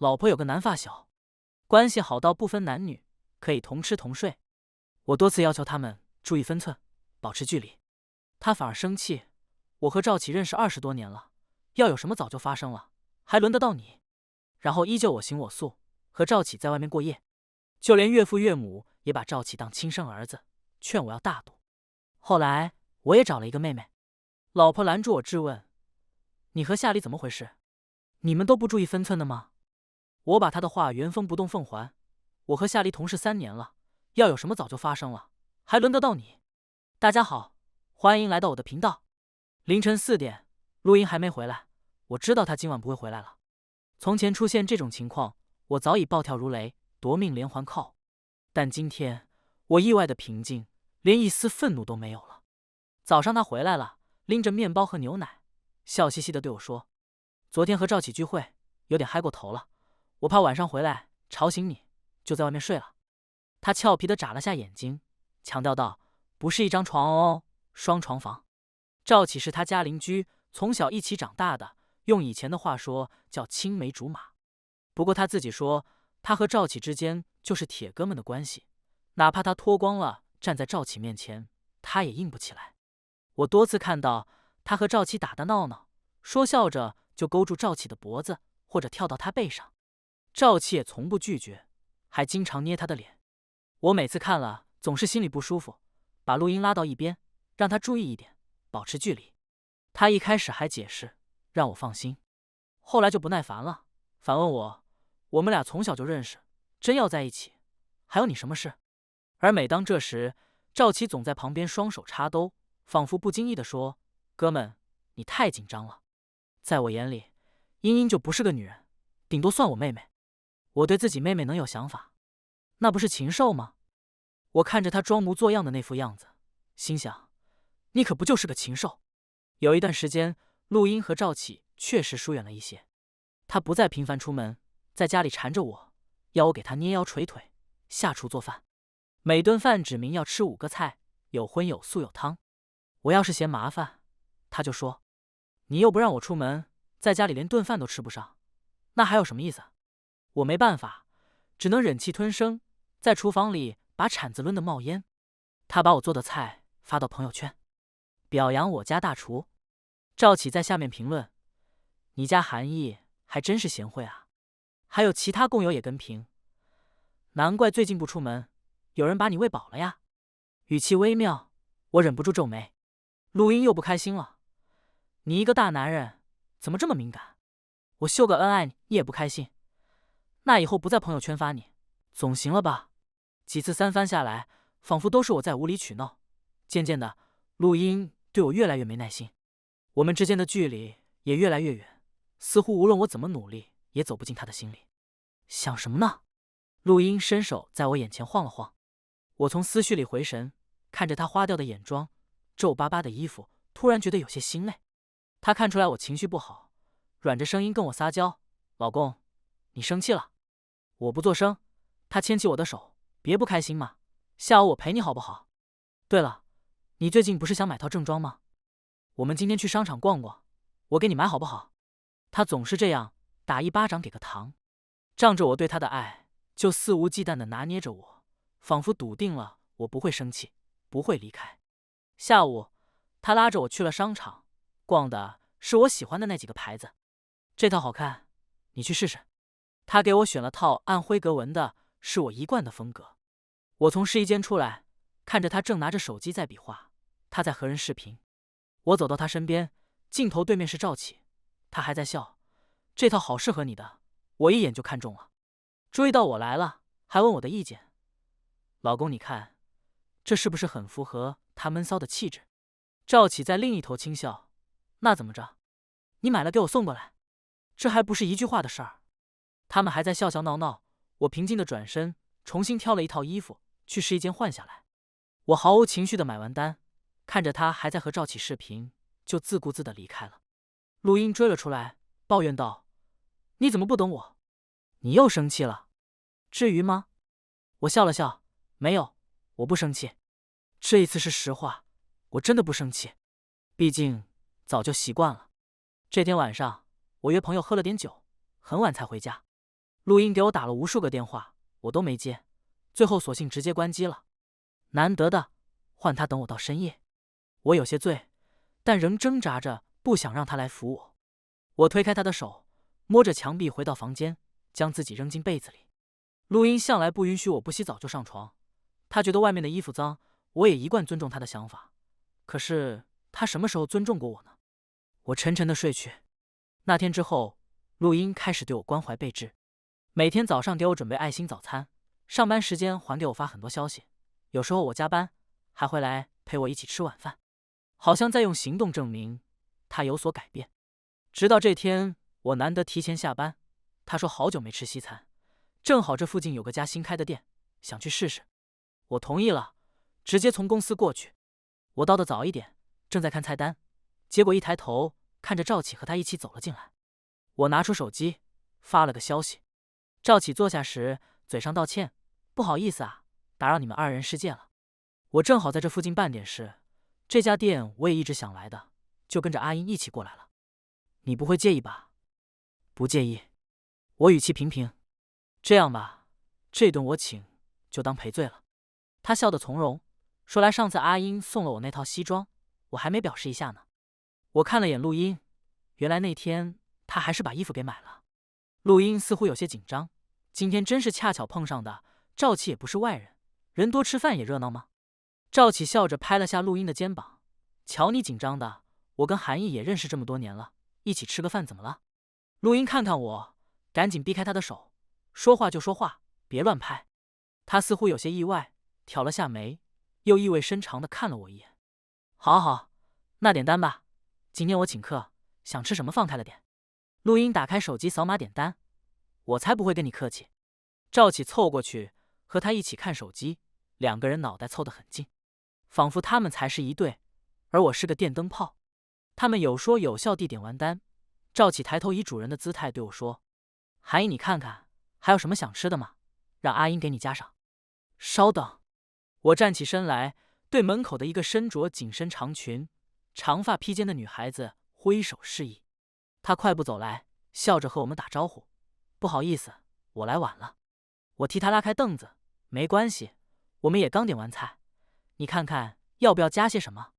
老婆有个男发小，关系好到不分男女，可以同吃同睡。我多次要求他们注意分寸，保持距离，他反而生气。我和赵启认识20多年了，要有什么早就发生了，还轮得到你？然后依旧我行我素，和赵启在外面过夜。就连岳父岳母也把赵启当亲生儿子，劝我要大度。后来我也找了一个妹妹。老婆拦住我质问：你和夏黎怎么回事？你们都不注意分寸的吗？我把他的话原封不动奉还。我和夏黎同事3年了，要有什么早就发生了，还轮得到你？大家好，欢迎来到我的频道。凌晨4点，录音还没回来，我知道他今晚不会回来了。从前出现这种情况，我早已暴跳如雷，夺命连环 call。但今天我意外的平静，连一丝愤怒都没有了。早上他回来了，拎着面包和牛奶，笑嘻嘻地对我说：昨天和赵启聚会，有点嗨过头了，我怕晚上回来吵醒你，就在外面睡了。他俏皮地眨了下眼睛，强调道：不是一张床哦，双床房。赵启是他家邻居，从小一起长大的，用以前的话说叫青梅竹马。不过他自己说，他和赵启之间就是铁哥们的关系，哪怕他脱光了站在赵启面前，他也硬不起来。我多次看到他和赵启打打闹闹，说笑着就勾住赵启的脖子，或者跳到他背上，赵启也从不拒绝，还经常捏他的脸。我每次看了总是心里不舒服，把录音拉到一边，让他注意一点，保持距离。他一开始还解释让我放心，后来就不耐烦了，反问我们俩从小就认识，真要在一起，还有你什么事？而每当这时，赵启总在旁边双手插兜，仿佛不经意地说：哥们，你太紧张了。在我眼里，茵茵就不是个女人，顶多算我妹妹。我对自己妹妹能有想法，那不是禽兽吗？我看着她装模作样的那副样子，心想：你可不就是个禽兽。有一段时间，陆英和赵启确实疏远了一些，他不再频繁出门，在家里缠着我，要我给他捏腰捶腿，下厨做饭。每顿饭指明要吃5个菜，有荤有素有汤。我要是嫌麻烦，他就说：你又不让我出门，在家里连顿饭都吃不上，那还有什么意思？我没办法，只能忍气吞声，在厨房里把铲子抡得冒烟。他把我做的菜发到朋友圈，表扬我家大厨。赵启在下面评论：你家韩毅还真是贤惠啊。还有其他工友也跟评：难怪最近不出门，有人把你喂饱了呀。语气微妙，我忍不住皱眉。录音又不开心了：你一个大男人怎么这么敏感？我秀个恩爱你也不开心？那以后不在朋友圈发你，总行了吧？几次3番下来，仿佛都是我在无理取闹。渐渐的，录音对我越来越没耐心，我们之间的距离也越来越远，似乎无论我怎么努力，也走不进他的心里。想什么呢？录音伸手在我眼前晃了晃，我从思绪里回神，看着他花掉的眼妆，皱巴巴的衣服，突然觉得有些心累。他看出来我情绪不好，软着声音跟我撒娇：老公，你生气了？我不作声，他牵起我的手：别不开心嘛，下午我陪你好不好？对了，你最近不是想买套正装吗？我们今天去商场逛逛，我给你买好不好？他总是这样，打一巴掌给个糖，仗着我对他的爱，就肆无忌惮地拿捏着我，仿佛笃定了我不会生气，不会离开。下午，他拉着我去了商场，逛的是我喜欢的那几个牌子。这套好看，你去试试。他给我选了套暗灰格纹的，是我一贯的风格。我从试衣间出来，看着他正拿着手机在比划，他在和人视频。我走到他身边，镜头对面是赵启，他还在笑：这套好适合你的，我一眼就看中了。注意到我来了，还问我的意见。老公，你看，这是不是很符合他闷骚的气质？赵启在另一头轻笑：那怎么着？你买了给我送过来，这还不是一句话的事儿。他们还在笑笑闹闹，我平静地转身，重新挑了一套衣服，去试衣间换下来。我毫无情绪地买完单，看着他还在和赵启视频，就自顾自地离开了。录音追了出来，抱怨道：你怎么不懂我？你又生气了？至于吗？我笑了笑：没有，我不生气。这一次是实话，我真的不生气，毕竟早就习惯了。这天晚上，我约朋友喝了点酒，很晚才回家。录音给我打了无数个电话，我都没接，最后索性直接关机了。难得的，换他等我到深夜。我有些醉，但仍挣扎着不想让他来扶我。我推开他的手，摸着墙壁回到房间，将自己扔进被子里。录音向来不允许我不洗澡就上床，他觉得外面的衣服脏，我也一贯尊重他的想法。可是他什么时候尊重过我呢？我沉沉的睡去。那天之后，录音开始对我关怀备至，每天早上给我准备爱心早餐，上班时间还给我发很多消息，有时候我加班还会来陪我一起吃晚饭，好像在用行动证明他有所改变。直到这天，我难得提前下班，他说好久没吃西餐，正好这附近有个家新开的店，想去试试。我同意了，直接从公司过去。我到的早一点，正在看菜单，结果一抬头看着赵启和他一起走了进来。我拿出手机发了个消息。赵启坐下时嘴上道歉，不好意思啊，打扰你们二人世界了。我正好在这附近办点事，这家店我也一直想来的，就跟着阿英一起过来了。你不会介意吧？不介意。我语气平平。这样吧，这顿我请，就当赔罪了。他笑得从容，说来上次阿英送了我那套西装，我还没表示一下呢。我看了眼录音，原来那天他还是把衣服给买了。录音似乎有些紧张，今天真是恰巧碰上的，赵启也不是外人，人多吃饭也热闹吗？赵启笑着拍了下录音的肩膀，瞧你紧张的，我跟韩毅也认识这么多年了，一起吃个饭怎么了？录音看看我，赶紧避开他的手，说话就说话，别乱拍。他似乎有些意外，挑了下眉，又意味深长地看了我一眼。好好，那点单吧，今天我请客，想吃什么放开了点。录音打开手机扫码点单，我才不会跟你客气。赵启凑过去和他一起看手机，两个人脑袋凑得很近，仿佛他们才是一对，而我是个电灯泡。他们有说有笑地点完单，赵启抬头以主人的姿态对我说：“韩毅，你看看还有什么想吃的吗？让阿英给你加上。”稍等。我站起身来，对门口的一个身着紧身长裙、长发披肩的女孩子挥手示意。她快步走来，笑着和我们打招呼：“不好意思，我来晚了。”我替她拉开凳子：“没关系，我们也刚点完菜，你看看要不要加些什么？”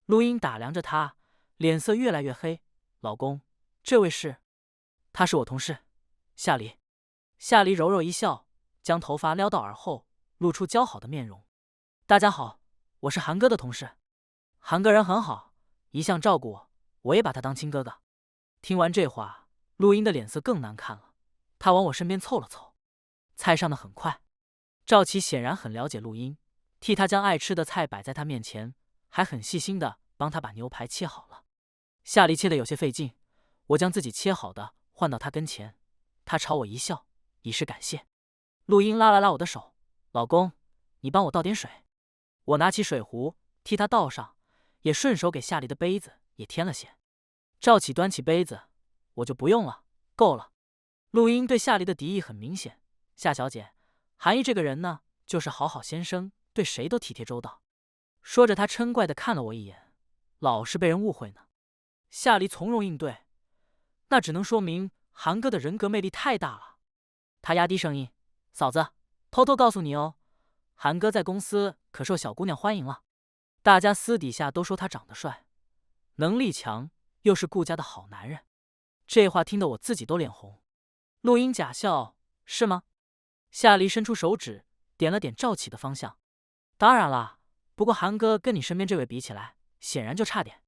录音打量着她，脸色越来越黑：“老公，这位是？”“他是我同事，夏黎。”夏黎柔柔一笑，将头发撩到耳后，露出姣好的面容：“大家好，我是韩哥的同事。韩哥人很好，一向照顾我，我也把他当亲哥哥。”听完这话，录音的脸色更难看了，他往我身边凑了凑。菜上的很快，赵启显然很了解录音，替他将爱吃的菜摆在他面前，还很细心的帮他把牛排切好了。夏黎切的有些费劲，我将自己切好的换到他跟前，他朝我一笑，以示感谢。录音拉了拉我的手：“老公，你帮我倒点水。”我拿起水壶替他倒上，也顺手给夏黎的杯子也添了些。赵启端起杯子：“我就不用了，够了。”录音对夏黎的敌意很明显：“夏小姐，韩毅这个人呢，就是好好先生，对谁都体贴周到。”说着，他嗔怪地看了我一眼，老是被人误会呢。夏黎从容应对：“那只能说明韩哥的人格魅力太大了。”他压低声音：“嫂子，偷偷告诉你哦，韩哥在公司可受小姑娘欢迎了，大家私底下都说他长得帅，能力强，又是顾家的好男人。”这话听得我自己都脸红。录音假笑：“是吗？”夏黎伸出手指点了点赵启的方向：“当然啦，不过韩哥跟你身边这位比起来，显然就差点。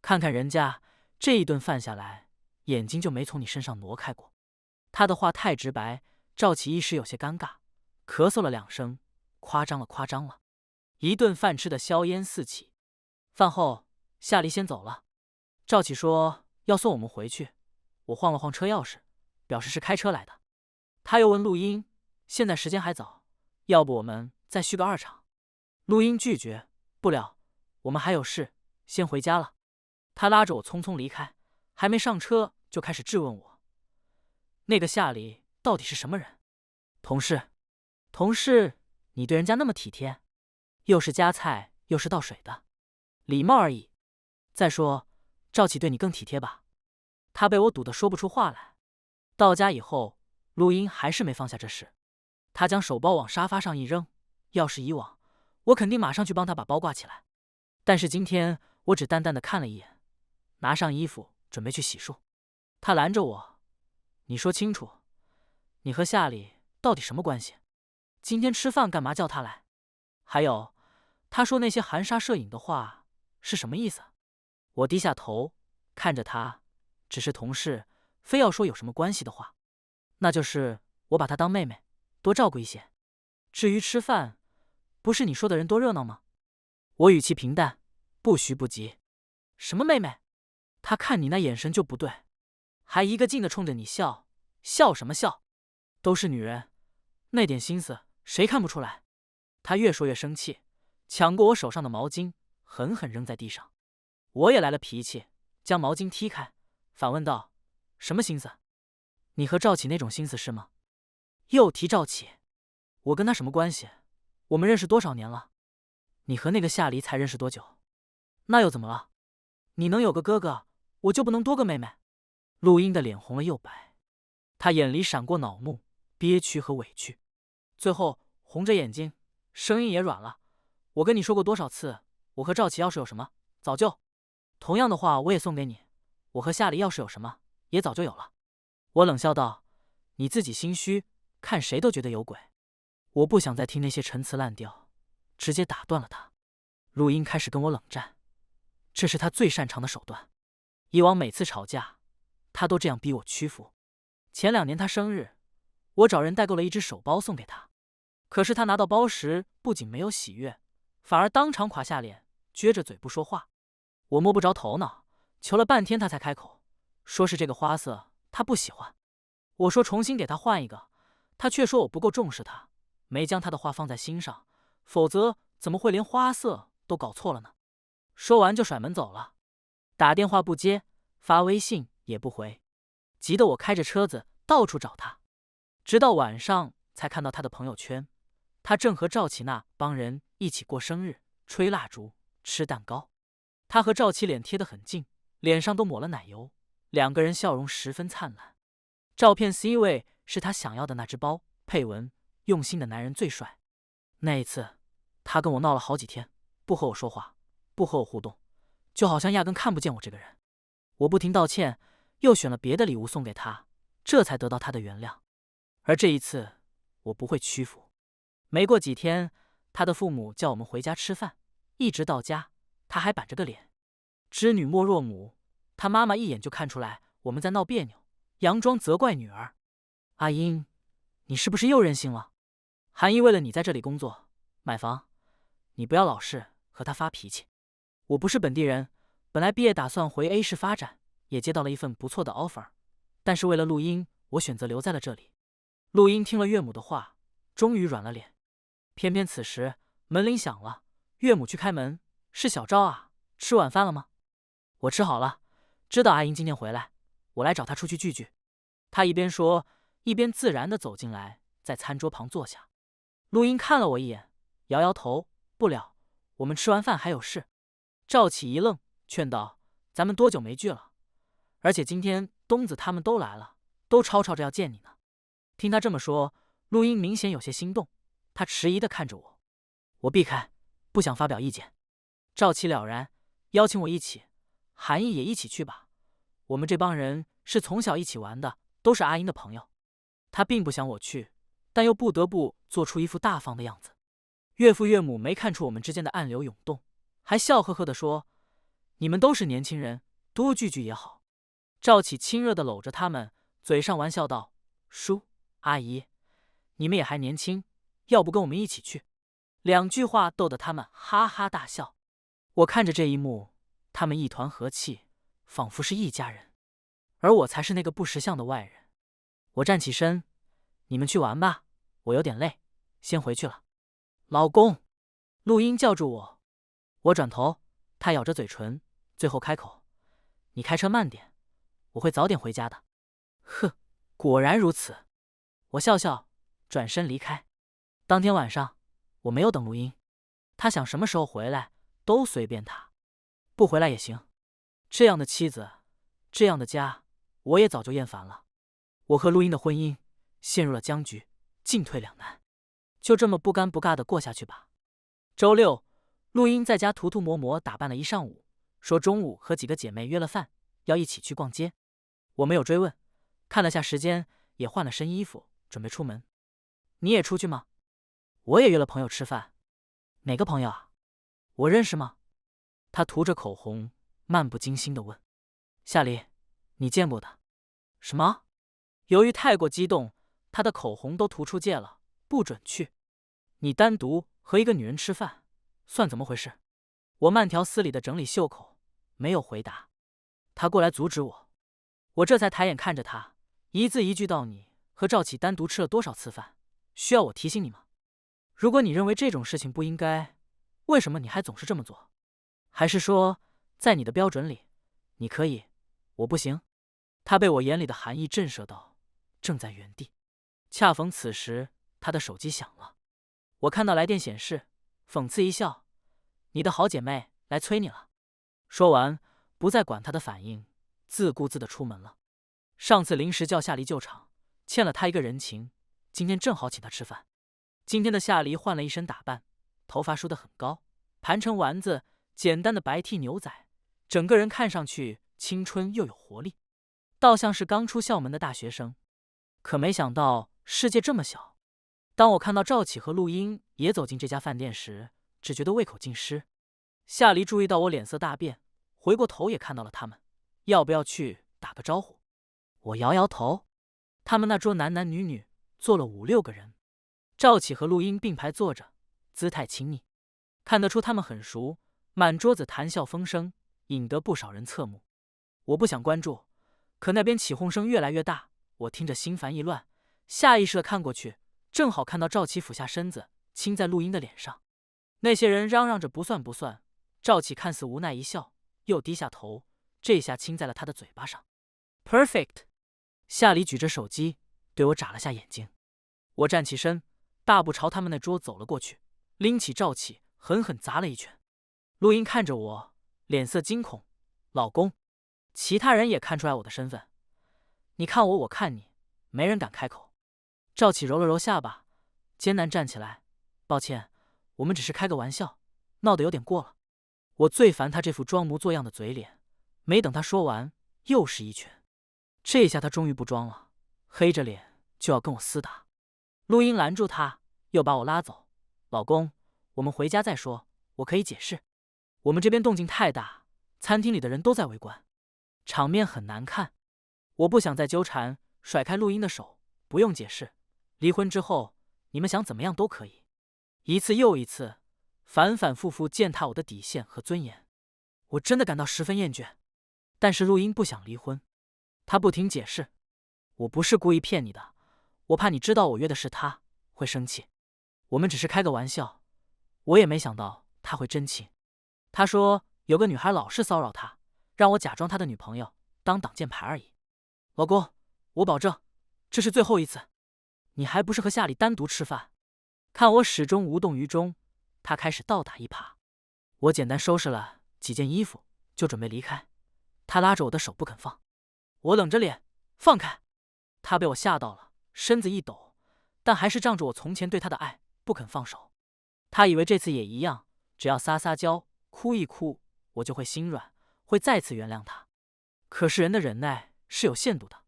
看看人家这一顿饭下来，眼睛就没从你身上挪开过。”他的话太直白，赵启一时有些尴尬，咳嗽了2声：“夸张了，夸张了。”一顿饭吃得硝烟四起。饭后，夏黎先走了。赵启说要送我们回去，我晃了晃车钥匙，表示是开车来的。他又问录音：“现在时间还早，要不我们再续个2场？”录音拒绝：“不了，我们还有事，先回家了。”他拉着我匆匆离开，还没上车就开始质问我：“那个夏黎到底是什么人？”“同事。”“同事，你对人家那么体贴，又是夹菜又是倒水的，礼貌而已。再说，赵启对你更体贴吧？”他被我堵得说不出话来。到家以后，陆英还是没放下这事，他将手包往沙发上一扔。要是以往，我肯定马上去帮他把包挂起来。但是今天我只淡淡的看了一眼，拿上衣服准备去洗漱。他拦着我：“你说清楚，你和夏里到底什么关系？今天吃饭干嘛叫他来？还有，他说那些含沙射影的话是什么意思？”我低下头看着他，只是同事，非要说有什么关系的话，那就是我把她当妹妹，多照顾一些。至于吃饭，不是你说的人多热闹吗？我语气平淡，不徐不急。什么妹妹？他看你那眼神就不对，还一个劲的冲着你笑，笑什么笑？都是女人，那点心思谁看不出来？他越说越生气，抢过我手上的毛巾，狠狠扔在地上。我也来了脾气，将毛巾踢开，反问道：“什么心思？你和赵启那种心思是吗？”又提赵启，我跟他什么关系？我们认识多少年了？你和那个夏离才认识多久？那又怎么了？你能有个哥哥，我就不能多个妹妹？陆英的脸红了又白，她眼里闪过恼怒、憋屈和委屈，最后红着眼睛，声音也软了。我跟你说过多少次，我和赵启要是有什么，早就……同样的话我也送给你，我和夏离要是有什么，也早就有了。我冷笑道：“你自己心虚，看谁都觉得有鬼。”我不想再听那些陈词滥调，直接打断了他。陆英开始跟我冷战，这是他最擅长的手段。以往每次吵架，他都这样逼我屈服。前2年他生日，我找人代购了一只手包送给他，可是他拿到包时不仅没有喜悦，反而当场垮下脸，撅着嘴不说话。我摸不着头脑，求了半天他才开口，说是这个花色他不喜欢。我说重新给他换一个，他却说我不够重视他，没将他的话放在心上，否则怎么会连花色都搞错了呢？说完就甩门走了，打电话不接，发微信也不回，急得我开着车子到处找他，直到晚上才看到他的朋友圈，他正和赵启那帮人一起过生日，吹蜡烛，吃蛋糕。他和赵启脸贴得很近，脸上都抹了奶油，两个人笑容十分灿烂。照片 C 位是他想要的那只包，配文用心的男人最帅。那一次他跟我闹了好几天，不和我说话，不和我互动，就好像压根看不见我这个人。我不停道歉，又选了别的礼物送给他，这才得到他的原谅。而这一次我不会屈服。没过几天，他的父母叫我们回家吃饭，一直到家他还板着个脸。知女莫若母，他妈妈一眼就看出来我们在闹别扭，佯装责怪女儿：“阿英，你是不是又任性了？韩毅为了你在这里工作买房，你不要老是和他发脾气。我不是本地人，本来毕业打算回 A 市发展，也接到了一份不错的 offer， 但是为了陆英，我选择留在了这里。”陆英听了岳母的话，终于软了脸。偏偏此时门铃响了，岳母去开门：“是小昭啊，吃晚饭了吗？”我吃好了，知道阿英今天回来，我来找她出去聚聚。她一边说，一边自然地走进来，在餐桌旁坐下。陆英看了我一眼，摇摇头：“不了，我们吃完饭还有事。”赵启一愣，劝道：“咱们多久没聚了？而且今天东子他们都来了，都吵吵着要见你呢。”听他这么说，陆英明显有些心动，他迟疑地看着我，我避开，不想发表意见。赵启了然，邀请我一起，韩毅也一起去吧。我们这帮人是从小一起玩的，都是阿英的朋友。他并不想我去，但又不得不做出一副大方的样子。岳父岳母没看出我们之间的暗流涌动，还笑呵呵地说：“你们都是年轻人，多聚聚也好。”赵启亲热地搂着他们，嘴上玩笑道：“叔阿姨，你们也还年轻，要不跟我们一起去？”2句话逗得他们哈哈大笑。我看着这一幕，他们一团和气，仿佛是一家人，而我才是那个不识相的外人。我站起身：“你们去玩吧，我有点累，先回去了。”老公，陆英叫住我。我转头，他咬着嘴唇，最后开口：“你开车慢点，我会早点回家的。”呵，果然如此。我笑笑，转身离开。当天晚上，我没有等陆英，他想什么时候回来都随便他，不回来也行。这样的妻子，这样的家，我也早就厌烦了。我和陆英的婚姻陷入了僵局，进退两难。就这么不尴不尬的过下去吧。周六，陆英在家涂涂抹抹打扮了一上午，说中午和几个姐妹约了饭，要一起去逛街。我没有追问，看了下时间，也换了身衣服，准备出门。你也出去吗？我也约了朋友吃饭。哪个朋友啊？我认识吗？他涂着口红，漫不经心地问。夏黎，你见过的。什么？由于太过激动，他的口红都涂出界了，不准去。你单独和一个女人吃饭，算怎么回事？我慢条斯理地整理袖口，没有回答。他过来阻止我，我这才抬眼看着他，一字一句道：你和赵启单独吃了多少次饭？需要我提醒你吗？如果你认为这种事情不应该，为什么你还总是这么做？还是说，在你的标准里，你可以，我不行？他被我眼里的寒意震慑到，正在原地。恰逢此时，他的手机响了，我看到来电显示，讽刺一笑：“你的好姐妹来催你了。”说完，不再管他的反应，自顾自地出门了。上次临时叫夏黎救场，欠了他一个人情，今天正好请他吃饭。今天的夏黎换了一身打扮，头发梳得很高，盘成丸子，简单的白 T 牛仔，整个人看上去青春又有活力，倒像是刚出校门的大学生。可没想到世界这么小。当我看到赵启和陆英也走进这家饭店时，只觉得胃口尽失。夏黎注意到我脸色大变，回过头也看到了他们，要不要去打个招呼？我摇摇头。他们那桌男男女女坐了5、6个人，赵启和陆英并排坐着，姿态亲昵，看得出他们很熟，满桌子谈笑风生，引得不少人侧目。我不想关注，可那边起哄声越来越大，我听着心烦意乱，下意识地看过去，正好看到赵启俯下身子亲在陆英的脸上。那些人嚷嚷着不算不算，赵启看似无奈一笑，又低下头，这下亲在了他的嘴巴上。Perfect。 夏黎举着手机对我眨了下眼睛。我站起身，大步朝他们那桌走了过去，拎起赵启狠狠砸了一拳。陆英看着我，脸色惊恐。老公。其他人也看出来我的身份，你看我，我看你，没人敢开口。赵启揉了揉下巴，艰难站起来。抱歉，我们只是开个玩笑，闹得有点过了。我最烦他这副装模作样的嘴脸，没等他说完，又是一拳。这下他终于不装了，黑着脸就要跟我厮打。陆英拦住他，又把我拉走。老公，我们回家再说，我可以解释。我们这边动静太大，餐厅里的人都在围观，场面很难看。我不想再纠缠，甩开陆英的手。不用解释，离婚之后，你们想怎么样都可以。一次又一次，反反复复践踏我的底线和尊严，我真的感到十分厌倦。但是陆英不想离婚，她不停解释，我不是故意骗你的，我怕你知道我约的是他，会生气。我们只是开个玩笑，我也没想到他会真亲。他说有个女孩老是骚扰他，让我假装他的女朋友，当挡箭牌而已。老公，我保证，这是最后一次。你还不是和夏里单独吃饭？看我始终无动于衷，他开始倒打一耙。我简单收拾了几件衣服，就准备离开。他拉着我的手不肯放，我冷着脸放开。他被我吓到了，身子一抖，但还是仗着我从前对他的爱，不肯放手。他以为这次也一样，只要撒撒娇，哭一哭，我就会心软，会再次原谅他。可是人的忍耐是有限度的，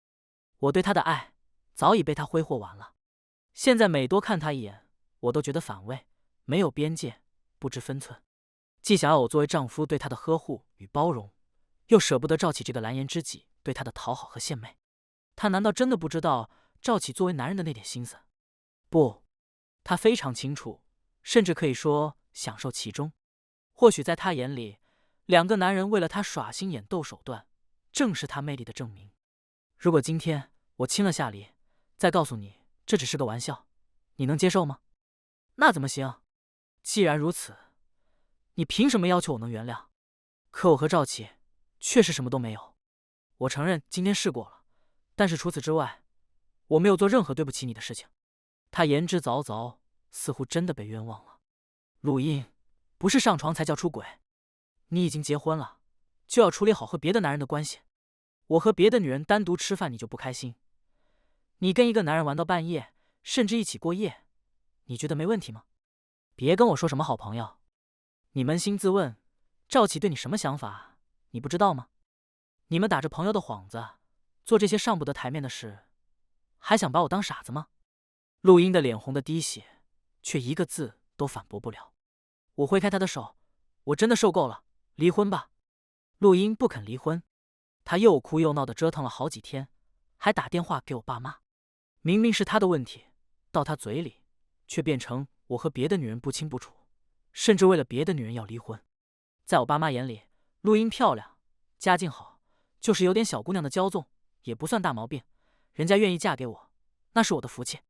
我对他的爱早已被他挥霍完了。现在每多看他一眼，我都觉得反胃，没有边界，不知分寸。既想要我作为丈夫对他的呵护与包容，又舍不得赵启这个蓝颜知己对他的讨好和献媚。他难道真的不知道赵启作为男人的那点心思？不，他非常清楚，甚至可以说享受其中。或许在他眼里，两个男人为了他耍心眼斗手段，正是他魅力的证明。如果今天我亲了夏黎，再告诉你这只是个玩笑，你能接受吗？那怎么行？既然如此，你凭什么要求我能原谅？可我和赵启确实什么都没有。我承认今天试过了，但是除此之外，我没有做任何对不起你的事情。他言之凿凿，似乎真的被冤枉了。陆英，不是上床才叫出轨，你已经结婚了，就要处理好和别的男人的关系。我和别的女人单独吃饭，你就不开心？你跟一个男人玩到半夜，甚至一起过夜，你觉得没问题吗？别跟我说什么好朋友，你扪心自问，赵启对你什么想法，你不知道吗？你们打着朋友的幌子，做这些上不得台面的事，还想把我当傻子吗？陆英的脸红的滴血，却一个字都反驳不了。我挥开他的手，我真的受够了，离婚吧。陆英不肯离婚，他又哭又闹的折腾了好几天，还打电话给我爸妈。明明是他的问题，到他嘴里却变成我和别的女人不清不楚，甚至为了别的女人要离婚。在我爸妈眼里，陆英漂亮，家境好，就是有点小姑娘的骄纵，也不算大毛病。人家愿意嫁给我，那是我的福气。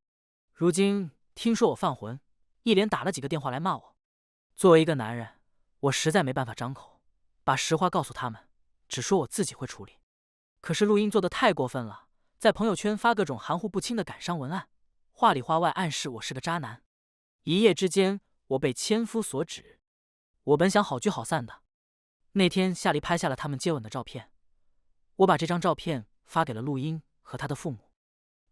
如今听说我犯浑，一连打了几个电话来骂我。作为一个男人，我实在没办法张口，把实话告诉他们，只说我自己会处理。可是陆英做的太过分了，在朋友圈发各种含糊不清的感伤文案，话里话外暗示我是个渣男。一夜之间，我被千夫所指。我本想好聚好散的，那天夏丽拍下了他们接吻的照片，我把这张照片发给了陆英和他的父母。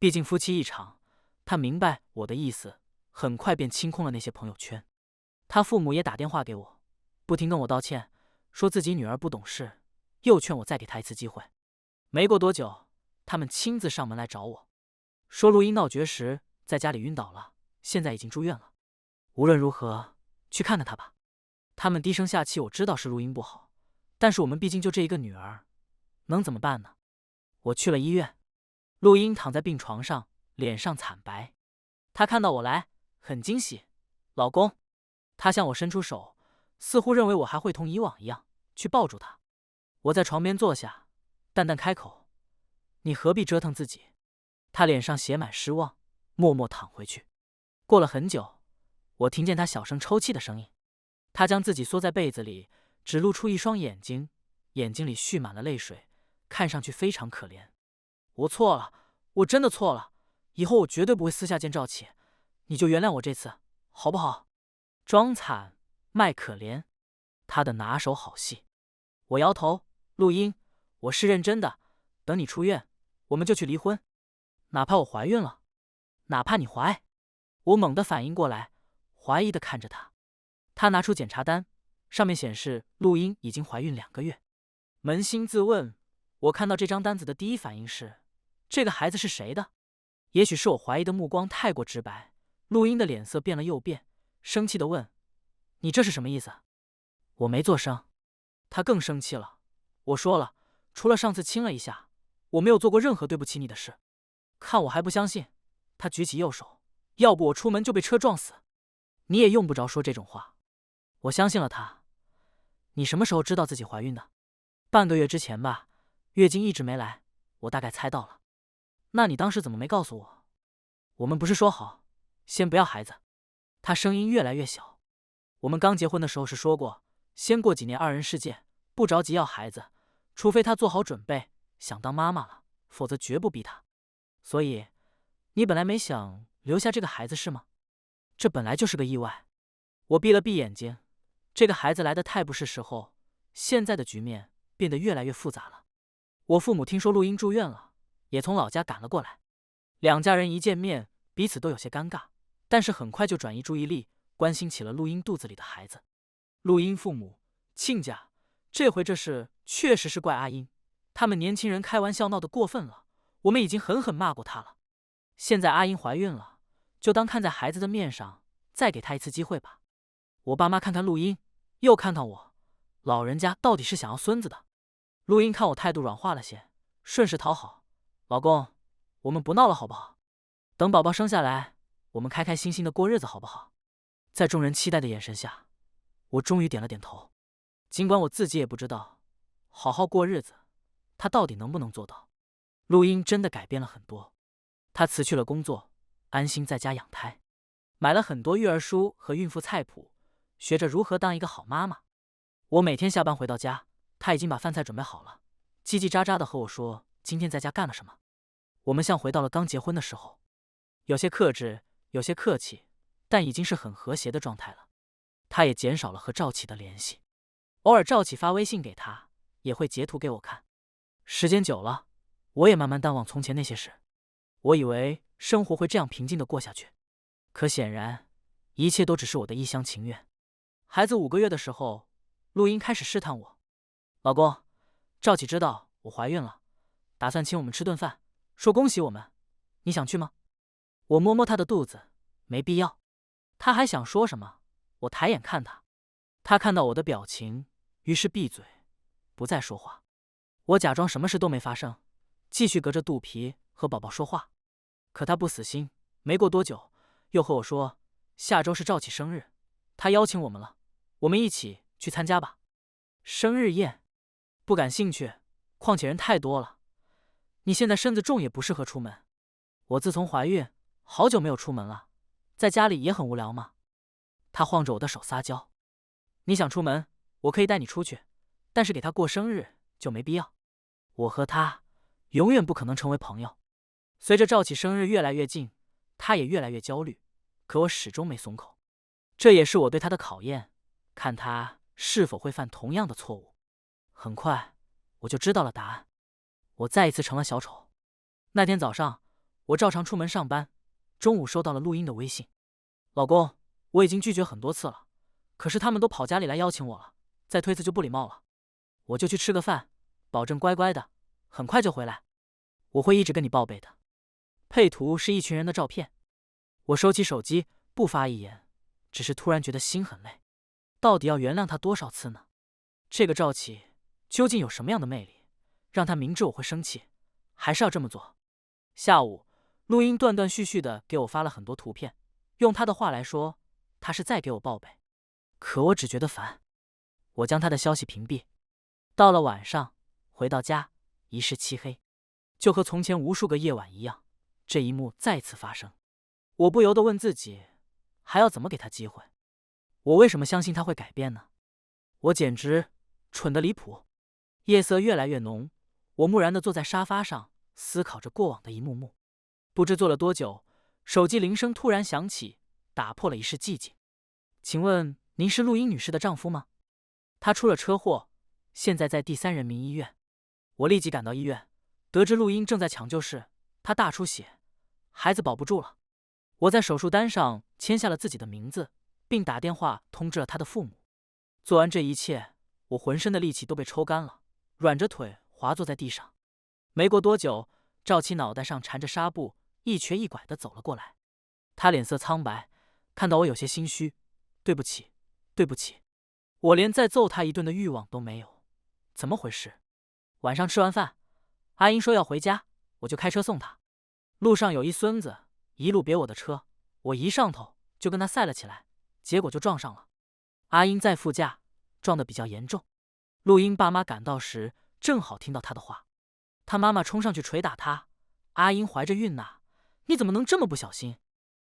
毕竟夫妻一场，他明白我的意思，很快便清空了那些朋友圈。他父母也打电话给我，不停跟我道歉，说自己女儿不懂事，又劝我再给她一次机会。没过多久，他们亲自上门来找我，说陆英闹绝食，在家里晕倒了，现在已经住院了。无论如何，去看看她吧。他们低声下气，我知道是陆英不好，但是我们毕竟就这一个女儿，能怎么办呢？我去了医院，陆英躺在病床上，脸上惨白。她看到我来，很惊喜，老公。她向我伸出手，似乎认为我还会同以往一样去抱住她。我在床边坐下，淡淡开口：“你何必折腾自己？”她脸上写满失望，默默躺回去。过了很久，我听见她小声抽泣的声音。她将自己缩在被子里，只露出一双眼睛，眼睛里蓄满了泪水，看上去非常可怜。我错了，我真的错了，以后我绝对不会私下见赵启，你就原谅我这次，好不好？装惨卖可怜，他的拿手好戏。我摇头，陆英，我是认真的，等你出院，我们就去离婚，哪怕我怀孕了，哪怕你怀。我猛地反应过来，怀疑地看着他。他拿出检查单，上面显示陆英已经怀孕2个月。扪心自问，我看到这张单子的第一反应是，这个孩子是谁的？也许是我怀疑的目光太过直白，陆英的脸色变了又变，生气地问：“你这是什么意思？”我没做声。他更生气了。我说了，除了上次亲了一下，我没有做过任何对不起你的事。看我还不相信？他举起右手，要不我出门就被车撞死。你也用不着说这种话。我相信了他。你什么时候知道自己怀孕的？半个月之前吧，月经一直没来，我大概猜到了。那你当时怎么没告诉我？我们不是说好，先不要孩子？他声音越来越小。我们刚结婚的时候是说过，先过几年2人世界，不着急要孩子，除非他做好准备，想当妈妈了，否则绝不逼他。所以，你本来没想留下这个孩子是吗？这本来就是个意外。我闭了闭眼睛，这个孩子来得太不是时候，现在的局面变得越来越复杂了。我父母听说陆英住院了，也从老家赶了过来。两家人一见面，彼此都有些尴尬，但是很快就转移注意力，关心起了陆英肚子里的孩子。陆英父母、亲家，这回这事确实是怪阿英，他们年轻人开玩笑闹得过分了，我们已经狠狠骂过他了。现在阿英怀孕了，就当看在孩子的面上，再给他一次机会吧。我爸妈看看陆英，又看看我，老人家到底是想要孙子的。陆英看我态度软化了些，顺势讨好：“老公，我们不闹了好不好？等宝宝生下来，我们开开心心的过日子好不好？”在众人期待的眼神下，我终于点了点头。尽管我自己也不知道，好好过日子，他到底能不能做到。陆英真的改变了很多，她辞去了工作，安心在家养胎，买了很多育儿书和孕妇菜谱，学着如何当一个好妈妈。我每天下班回到家，她已经把饭菜准备好了，叽叽喳喳的和我说今天在家干了什么。我们像回到了刚结婚的时候，有些克制，有些客气，但已经是很和谐的状态了。他也减少了和赵启的联系，偶尔赵启发微信给他，也会截图给我看。时间久了，我也慢慢淡忘从前那些事。我以为生活会这样平静的过下去，可显然，一切都只是我的一厢情愿。孩子5个月的时候，陆英开始试探我：“老公，赵启知道我怀孕了，打算请我们吃顿饭，说恭喜我们，你想去吗？”我摸摸她的肚子，没必要。她还想说什么，我抬眼看她，她看到我的表情，于是闭嘴，不再说话。我假装什么事都没发生，继续隔着肚皮和宝宝说话。可她不死心，没过多久，又和我说下周是赵启生日，他邀请我们了，我们一起去参加吧。生日宴？不感兴趣，况且人太多了。你现在身子重，也不适合出门。我自从怀孕，好久没有出门了，在家里也很无聊嘛。他晃着我的手撒娇：“你想出门，我可以带你出去，但是给他过生日就没必要。我和他永远不可能成为朋友。”随着赵启生日越来越近，他也越来越焦虑，可我始终没松口。这也是我对他的考验，看他是否会犯同样的错误。很快，我就知道了答案。我再一次成了小丑。那天早上，我照常出门上班，中午收到了陆英的微信：“老公，我已经拒绝很多次了，可是他们都跑家里来邀请我了，再推辞就不礼貌了。我就去吃个饭，保证乖乖的，很快就回来。我会一直跟你报备的。”配图是一群人的照片。我收起手机，不发一言，只是突然觉得心很累。到底要原谅他多少次呢？这个赵启究竟有什么样的魅力，让他明知我会生气，还是要这么做？下午，陆英断断续续的给我发了很多图片，用他的话来说，他是在给我报备。可我只觉得烦，我将他的消息屏蔽。到了晚上，回到家，一室漆黑，就和从前无数个夜晚一样，这一幕再次发生。我不由得问自己，还要怎么给他机会？我为什么相信他会改变呢？我简直蠢得离谱。夜色越来越浓，我木然地坐在沙发上，思考着过往的一幕幕。不知坐了多久，手机铃声突然响起，打破了一室寂静。请问您是陆英女士的丈夫吗？她出了车祸，现在在第3人民医院。我立即赶到医院，得知陆英正在抢救室，她大出血，孩子保不住了。我在手术单上签下了自己的名字，并打电话通知了她的父母。做完这一切，我浑身的力气都被抽干了，软着腿滑坐在地上。没过多久，赵启脑袋上缠着纱布，一瘸一拐地走了过来。他脸色苍白，看到我有些心虚：“对不起，对不起。”我连再揍他一顿的欲望都没有。怎么回事？晚上吃完饭，阿英说要回家，我就开车送她。路上有一孙子一路别我的车，我一上头就跟他赛了起来，结果就撞上了。阿英在副驾，撞得比较严重。陆英爸妈赶到时，正好听到他的话，他妈妈冲上去捶打他：“阿英怀着孕呢，你怎么能这么不小心？”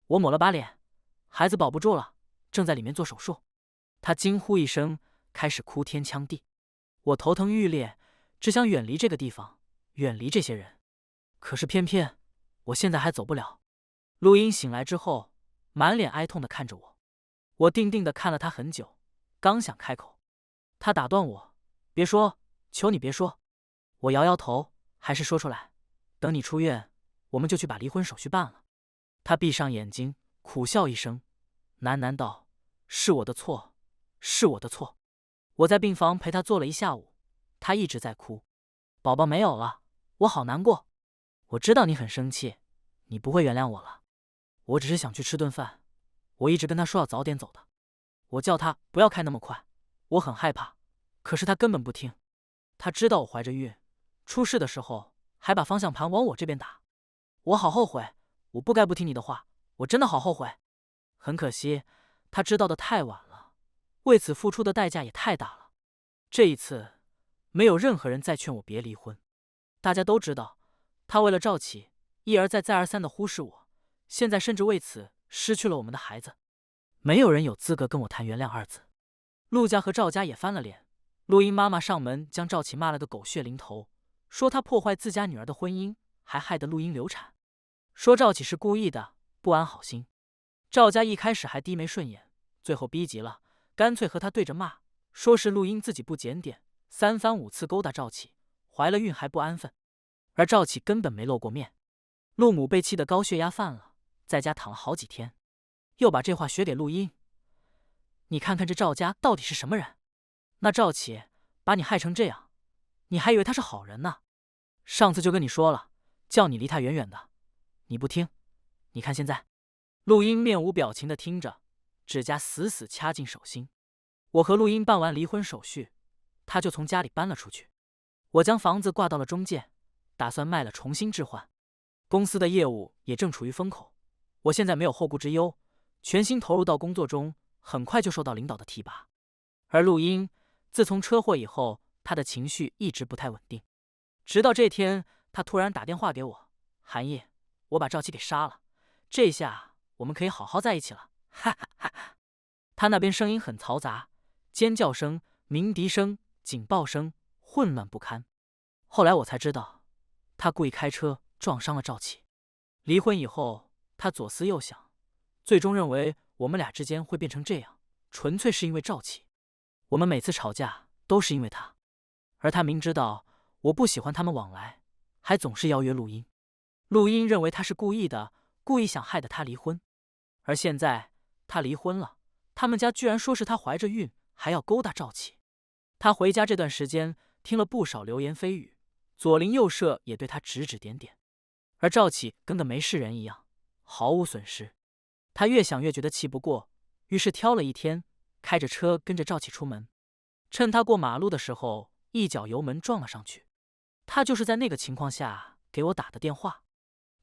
我抹了把脸：“孩子保不住了，正在里面做手术。”他惊呼一声，开始哭天抢地。我头疼欲裂，只想远离这个地方，远离这些人。可是偏偏我现在还走不了。陆英醒来之后，满脸哀痛地看着我。我定定地看了他很久，刚想开口，他打断我：“别说，求你别说。”我摇摇头，还是说出来：“等你出院，我们就去把离婚手续办了。”他闭上眼睛，苦笑一声，喃喃道：“是我的错，是我的错。”我在病房陪他坐了一下午，他一直在哭：“宝宝没有了，我好难过。我知道你很生气，你不会原谅我了。我只是想去吃顿饭，我一直跟他说要早点走的。我叫他不要开那么快，我很害怕，可是他根本不听。他知道我怀着孕，出事的时候还把方向盘往我这边打。我好后悔，我不该不听你的话，我真的好后悔。很可惜，他知道的太晚了，为此付出的代价也太大了。这一次，没有任何人再劝我别离婚。大家都知道，他为了赵启，一而再再而三的忽视我，现在甚至为此失去了我们的孩子。没有人有资格跟我谈原谅二字。陆家和赵家也翻了脸，陆英妈妈上门将赵启骂了个狗血淋头，说他破坏自家女儿的婚姻，还害得陆英流产，说赵启是故意的，不安好心。赵家一开始还低眉顺眼，最后逼急了，干脆和他对着骂，说是陆英自己不检点，3番5次勾搭赵启，怀了孕还不安分，而赵启根本没露过面。陆母被气得高血压犯了，在家躺了好几天，又把这话学给陆英。你看看这赵家到底是什么人？那赵启把你害成这样，你还以为他是好人呢？上次就跟你说了，叫你离他远远的，你不听。你看现在。陆英面无表情地听着，指甲死死掐进手心。我和陆英办完离婚手续，他就从家里搬了出去。我将房子挂到了中介，打算卖了重新置换。公司的业务也正处于风口，我现在没有后顾之忧，全心投入到工作中，很快就受到领导的提拔。而陆英自从车祸以后，她的情绪一直不太稳定，直到这天，她突然打电话给我：“韩毅，我把赵琪给杀了，这下我们可以好好在一起了。”哈哈哈哈。他那边声音很嘈杂，尖叫声、鸣笛声、警报声，混乱不堪。后来我才知道，他故意开车撞伤了赵启。离婚以后，他左思右想，最终认为我们俩之间会变成这样，纯粹是因为赵启。我们每次吵架都是因为他，而他明知道我不喜欢他们往来，还总是邀约陆英。陆英认为他是故意的，故意想害得他离婚。而现在他离婚了，他们家居然说是他怀着孕，还要勾搭赵启。他回家这段时间听了不少流言蜚语，左邻右舍也对他指指点点，而赵启跟个没事人一样，毫无损失。他越想越觉得气不过，于是挑了一天，开着车跟着赵启出门，趁他过马路的时候，一脚油门撞了上去。他就是在那个情况下给我打的电话。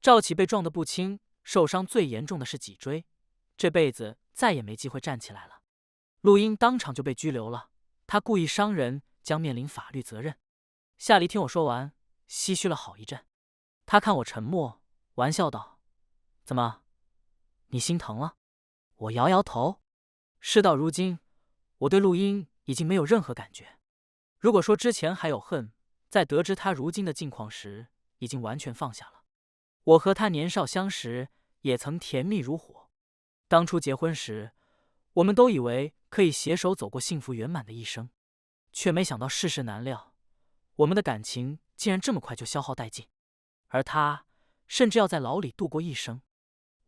赵启被撞得不轻，受伤最严重的是脊椎，这辈子再也没机会站起来了。陆英当场就被拘留了，他故意伤人，将面临法律责任。夏黎听我说完，唏嘘了好一阵。他看我沉默，玩笑道：“怎么，你心疼了？”我摇摇头。事到如今，我对陆英已经没有任何感觉。如果说之前还有恨，在得知他如今的境况时，已经完全放下了。我和他年少相识，也曾甜蜜如火。当初结婚时，我们都以为可以携手走过幸福圆满的一生，却没想到世事难料，我们的感情竟然这么快就消耗殆尽。而他甚至要在牢里度过一生。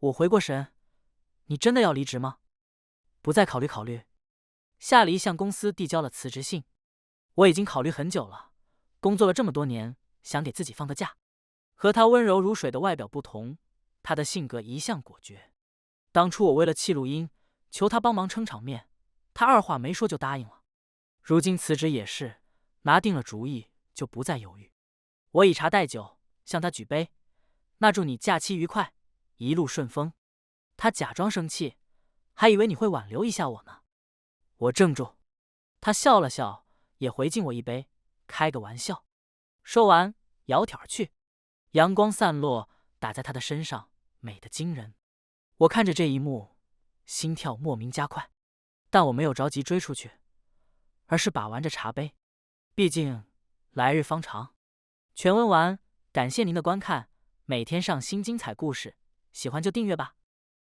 我回过神，你真的要离职吗？不再考虑考虑？夏黎向公司递交了辞职信。我已经考虑很久了，工作了这么多年，想给自己放个假。和他温柔如水的外表不同，他的性格一向果决。当初我为了气陆英，求他帮忙撑场面，他二话没说就答应了。如今辞职也是，拿定了主意就不再犹豫。我以茶代酒，向他举杯，那祝你假期愉快，一路顺风。他假装生气，还以为你会挽留一下我呢。我怔住，他笑了笑，也回敬我一杯，开个玩笑。说完，窈窕而去。阳光散落，打在他的身上，美得惊人。我看着这一幕，心跳莫名加快，但我没有着急追出去，而是把玩着茶杯。毕竟来日方长。全文完，感谢您的观看，每天上新精彩故事，喜欢就订阅吧。